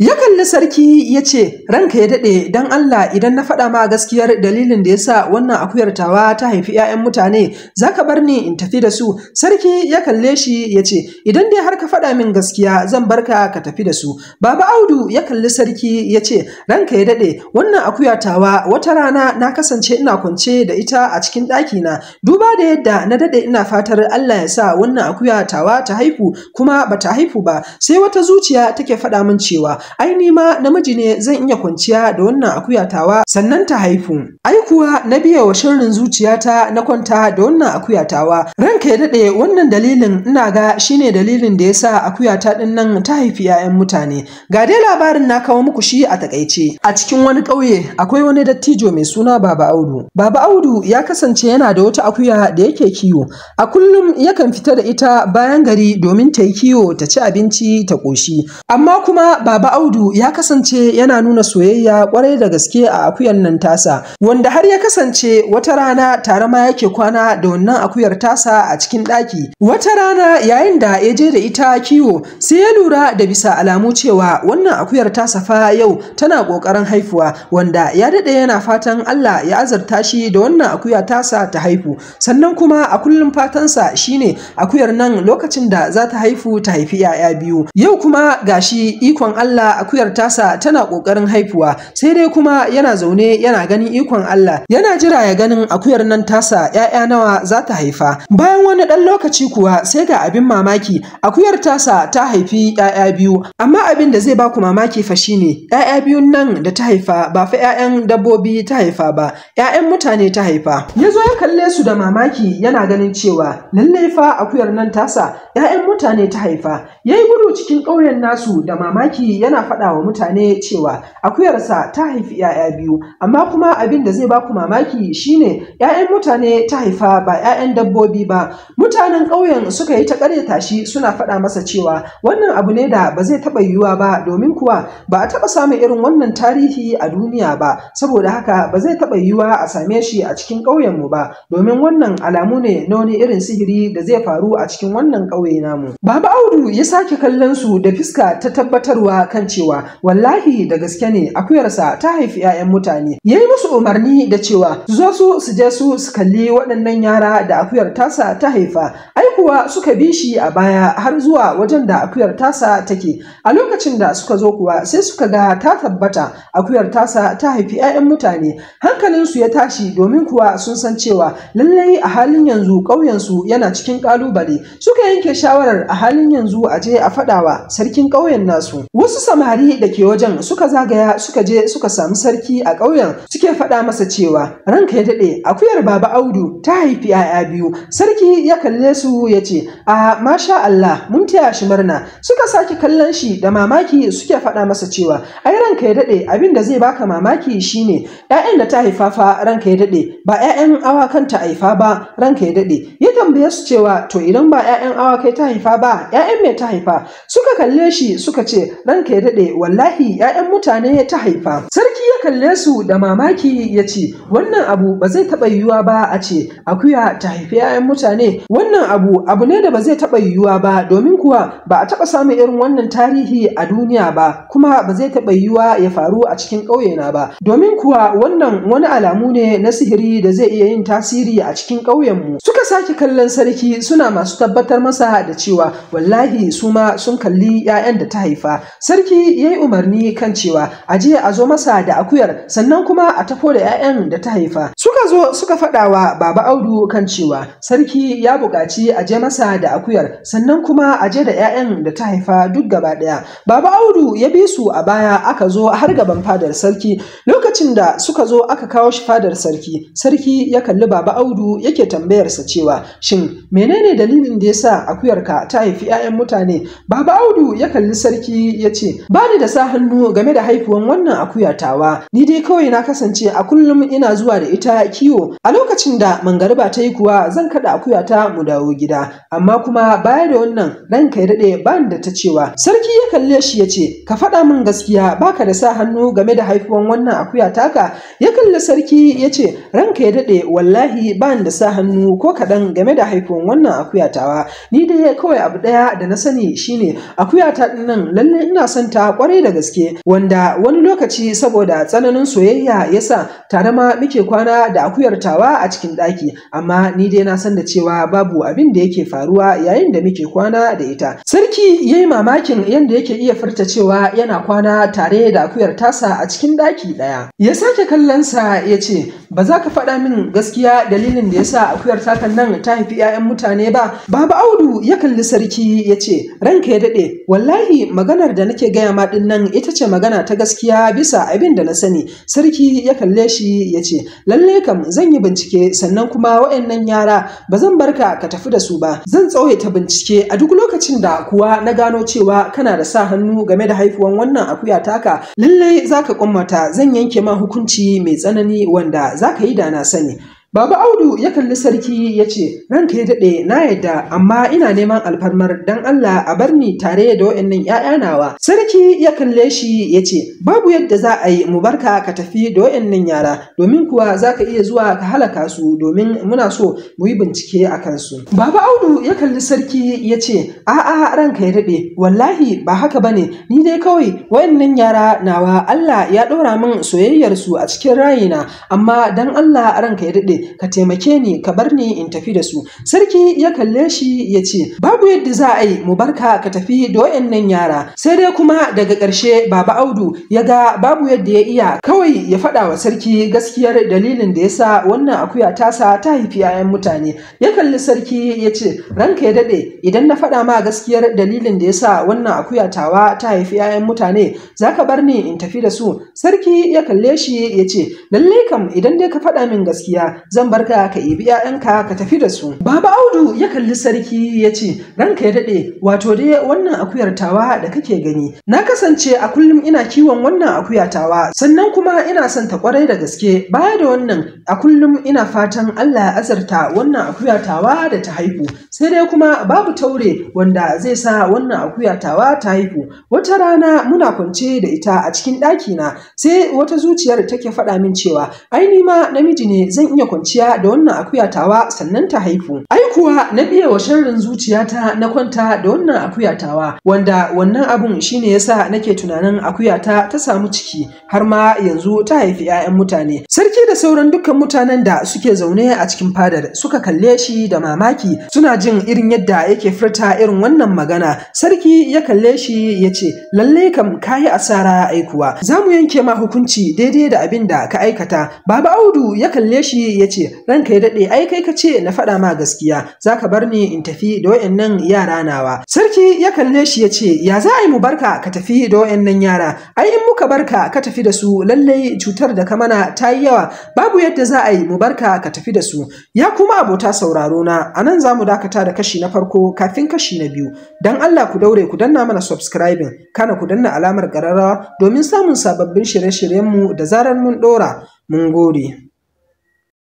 Ya kalli sarki ya ce, ranka ya daɗe don Allah idan na faɗa ma gaskiyar dalilin da ya sa wannan akuyar tawa ta haifi ‘ya'yan mutane, za ka bar ni in tafi da su? Sarki ya kalle shi ya ce, idan dai har ka faɗa min gaskiya zan barka ka tafi da su. Baba Audu ya kalli sarki ya ce, ranka ya daɗe, wannan akuya tawa wata rana na kasance ina kwance da ita a cikin ɗakina, duba da yadda na daɗe ina fatar Allah ya sa wannan akuya tawa ta haifu kuma ba ta haifu ba, sai wata zuciya take faɗa min cewa ai ni ma namiji ne zan iya kwanciya da wannan akuya tawa sannan ta haifu. Ai kuwa na biya wa sharrin zuciyata na kwanta da wannan akuya tawa. Ranka ya daɗe, wannan dalilin ina ga shine dalilin da yasa akuya ta ɗin nan ta haifi 'ya'yan mutane. Ga dai labarin na kawo muku shi a takaice. A cikin wani ƙauye akwai wani dattijo mai suna Baba Audu. Baba Audu ya kasance yana da wata akuya da yake kiwo. A kullum yakan fita da ita bayan gari domin ta yi kiwo, ta ci abinci, ta ƙoshi. Amma kuma Baba Audu ya kasance yana nuna soyayya kwarai da gaske a akuyan nan tasa, wanda har ya kasance wata rana tare ma yake kwana da wannan akuyar tasa a cikin ɗaki. Wata rana yayin da ya je da ita kiwo sai ya lura da bisa alamu cewa wannan akuyar tasa fa yau tana ƙoƙarin haifuwa, wanda ya daɗe yana fatan Allah ya azarta shi da wannan akuya tasa ta haifu. Sannan kuma a kullum fatansa shine akuyar nan lokacin da za ta haifu ta haifi 'ya'ya biyu. Yau kuma gashi ikon Allah akuyar tasa tana ƙoƙarin haifuwa, sai dai kuma yana zaune yana ganin ikon Allah, yana jira ya ganin akuyar nan tasa 'ya'ya nawa za ta haifa. Bayan wani ɗan lokaci kuwa sai ga abin mamaki, akuyar tasa ta haifi 'ya'ya biyu, amma abin da zai baku mamaki fa shine 'ya'ya biyun nan da ta haifa ba fa 'ya'yan dabbobi ta haifa ba, 'ya'yan mutane ta haifa. Ya zo ya kalle su da mamaki yana ganin cewa lallai fa akuyar nan tasa 'ya'yan mutane ta haifa. Ya yi gudu cikin ƙauyen nasu da mamaki yana faɗa wa mutane cewa akuyarsa ta haifi 'ya'ya biyu, amma kuma abin da zai baku mamaki shine 'ya'yan mutane ta haifa ba 'ya'yan dabbobi ba. Mutanen ƙauyen suka yi ta ƙaryata shi suna faɗa masa cewa wannan abu ne da ba zai taɓa yiwuwa ba, domin kuwa ba a taɓa samun irin wannan tarihi a duniya ba, saboda haka ba zai taɓa yiwuwa a same shi a cikin ƙauyenmu ba, domin wannan alamu ne na wani irin sihiri da zai faru a cikin wannan ƙauye namu. Baba Audu ya sake kallon su da fiska ta tabbatarwa kan cewa wallahi da gaske ne akuyarsa ta haifi 'ya'yan mutane. Ya yi musu umarni da cewa su je su kalli waɗannan yara da akuyar tasa ta haifa. Ai kuwa suka bi shi a baya har zuwa wajen da akuyar tasa take. A lokacin da suka zo kuwa sai suka ga ta tabbata akuyar tasa ta haifi 'ya'yan mutane. Hankalinsu ya tashi domin kuwa sun san cewa lallai a halin yanzu ƙauyensu yana cikin ƙalubale. Suka yanke shawarar a halin yanzu a je a faɗawa sarkin ƙauyen nasu. Wasu samari da ke wajen suka zagaya suka je suka samu sarki a ƙauyen suke faɗa masa cewa ranka ya daɗe, akuyar Baba Audu ta haifi 'ya'ya biyu. Sarki ya kalle su ya ce, a masha Allah, mun taya shi murna. Suka sake kallon shi da mamaki suke faɗa masa cewa ai ranka ya daɗe, abin da zai baka mamaki shine 'ya'yan da ta haifa fa ranka ya daɗe ba 'ya'yan awakan ta haifa ba ranka ya daɗe. Ya tambaye su cewa to idan ba 'ya'yan awakai ta haifa ba 'ya'yan me ta haifa? Suka kalle shi suka ce ranka ya daɗe, wallahi 'ya'yan mutane ta haifa. Sarki ya kalle su da mamaki ya ce wannan abu ba zai taɓa yiwuwa ba a ce akuya ta haifi 'ya'yan mutane. Wannan abu ne da ba zai taɓa yiwuwa ba, domin kuwa ba a taɓa samun irin wannan tarihi a duniya ba, kuma ba zai taɓa yiwuwa ya faru a cikin ƙauyena ba, domin kuwa wannan wani alamu ne na sihiri da zai iya yin tasiri a cikin ƙauyenmu. Suka sake kallon sarki suna masu tabbatar masa da cewa wallahi su ma sun kalli 'ya'yan da ta haifa. Sarki ya yi umarni kan cewa a je a zo masa da akuyar sannan kuma a tafo da 'ya'yan da ta haifa. Suka zo suka faɗa wa Baba Audu kan cewa sarki ya buƙaci a je masa da akuyar sannan kuma a je da 'ya'yan da ta haifa duk gaba ɗaya. Baba Audu ya bi su a baya aka zo har gaban fadar sarki. Lokacin da suka zo aka kawo shi fadar sarki, sarki ya kalli Baba Audu yake tambayarsa cewa shin menene dalilin da yasa akuyarka ta haifi 'ya'yan mutane? Baba Audu ya kalli sarki ya ce ba ni da sa hannu game da haifuwan wannan akuya tawa, ni dai kawai na kasance a kullum ina zuwa da ita kiwo. A lokacin da mangariba ta yi kuwa zan kada akuyata mu dawo gida. faɗa, amma kuma baya da wannan ranka ya daɗe ba da ta cewa. Sarki ya kalle shi ya ce, ka faɗa min gaskiya baka da sa hannu game da haifuwan wannan akuya taka? Ya kalli sarki ya ce, ranka ya daɗe wallahi ba da sa hannu ko kaɗan game da haifuwan wannan akuya tawa. Ni dai kawai abu ɗaya da na sani shine akuya ta nan lalle ina son ta kwarai da gaske, wanda wani lokaci saboda tsananin soyayya yasa tare ma muke kwana da akuyar tawa a cikin ɗaki, amma ni dai na san da cewa babu abin da yake faruwa yayin da muke kwana da ita. Sarki ya yi mamakin yadda yake iya furta cewa yana kwana tare da akuyar tasa a cikin ɗaki ɗaya. Ya sake kallonsa ya ce, ba za ka faɗa min gaskiya dalilin da yasa akuyar takan nan ta haifi 'ya'yan mutane ba? Baba Audu ya kalli sarki ya ce, ranka ya daɗe wallahi maganar da nake gaya ma ɗin nan ita ce magana ta gaskiya bisa abin da na sani. Sarki ya kalle shi ya ce, lalle kam zan yi bincike, sannan kuma waɗannan yara ba zan barka ka tafi da su ba. Zan tsawaita bincike a duk lokacin da kuwa na gano cewa kana da sa hannu game da haifuwan wannan akuya taka, lallai zaka kummata zan yanke ma hukunci mai tsanani wanda zaka yi da na sani. Baba Audu ya kalli sarki ya ce, ranka ya daɗe na yadda, amma ina neman alfarmar dan Allah a bar ni tare da waɗannan ‘ya'ya nawa. Sarki ya kalle shi ya ce, babu yadda za a yi mu barka ka tafi da waɗannan yara, domin kuwa za ka iya zuwa ka halaka su, domin muna so mu yi bincike a kansu. Baba Audu ya kalli sarki ya ce, a'a ranka ya daɗe wallahi ba haka bane, ni dai kawai waɗannan yara nawa Allah ya ɗora min soyayyarsu a cikin rayina, amma dan Allah ranka ya daɗe ka taimake ni ka bar ni in tafi da su. Sarki ya kalle shi ya ce, babu yadda za a yi mu barka ka tafi da wayannan yara. Sai dai kuma daga ƙarshe Baba Audu ya ga babu yadda ya iya, kawai ya faɗa wa sarki gaskiyar dalilin da yasa wannan akuya tasa ta haifi 'ya'yan mutane. Ya kalli sarki ya ce, ranka ya daɗe idan na faɗa ma gaskiyar dalilin da yasa wannan akuya tawa ta haifi 'ya'yan mutane zaka bar ni in tafi da su? Sarki ya kalle shi ya ce, lalle kam idan dai ka faɗa min gaskiya zan barka ka ibi 'ya'yanka ka tafi da su. Baba Audu ya kalli sarki ya ce, ranka ya daɗe wato dai wannan akuyar tawa da kake gani, na kasance a kullum ina kiwon wannan akuya tawa, sannan kuma ina son ta kwarai da gaske. Baya da wannan a kullum ina fatan Allah ya azarta wannan akuya tawa da ta haihu, sai dai kuma babu taure wanda zai sa wannan akuya tawa ta haihu. Wata rana muna kwance da ita a cikin ɗakina, sai wata zuciyar take faɗa min cewa ai ni ma namiji ne zan iya kwanciya da wannan akuya tawa sannan ta haifu. Ai kuwa na biye wa sharrin zuciyata na kwanta da wannan akuya tawa, wanda wannan abun shine yasa nake tunanin akuyata ta samu ciki har ma yanzu ta haifi 'ya'yan mutane. Sarki da sauran dukkan mutanen da suke zaune a cikin fadar suka kalle shi da mamaki, suna jin irin yadda yake furta irin wannan magana. Sarki ya kalle shi ya ce, lalle kam kayi asara aikuwa, za mu yanke ma hukunci daidai da abin da ka aikata. Baba Audu ya kalle shi ya ce, ranka ya daɗe ai kai ka ce na faɗa ma gaskiya, za ka bar ni in tafi da wayannan yara nawa. Sarki ya kalle shi ya ce, ya za a yi mu barka ka tafi da wayannan yara? Ai in muka barka ka tafi da su lallai cutar da ka mana ta yi yawa, babu yadda za a yi mu barka ka tafi da su. Ya kuma abota sauraro na, a nan za mu dakata da kashi na farko kafin kashi na biyu. Don Allah ku daure ku danna mana subscribing, kana ku danna alamar ƙararrawa domin samun sababbin shirye-shiryenmu da zarar mun ɗora. Mun gode.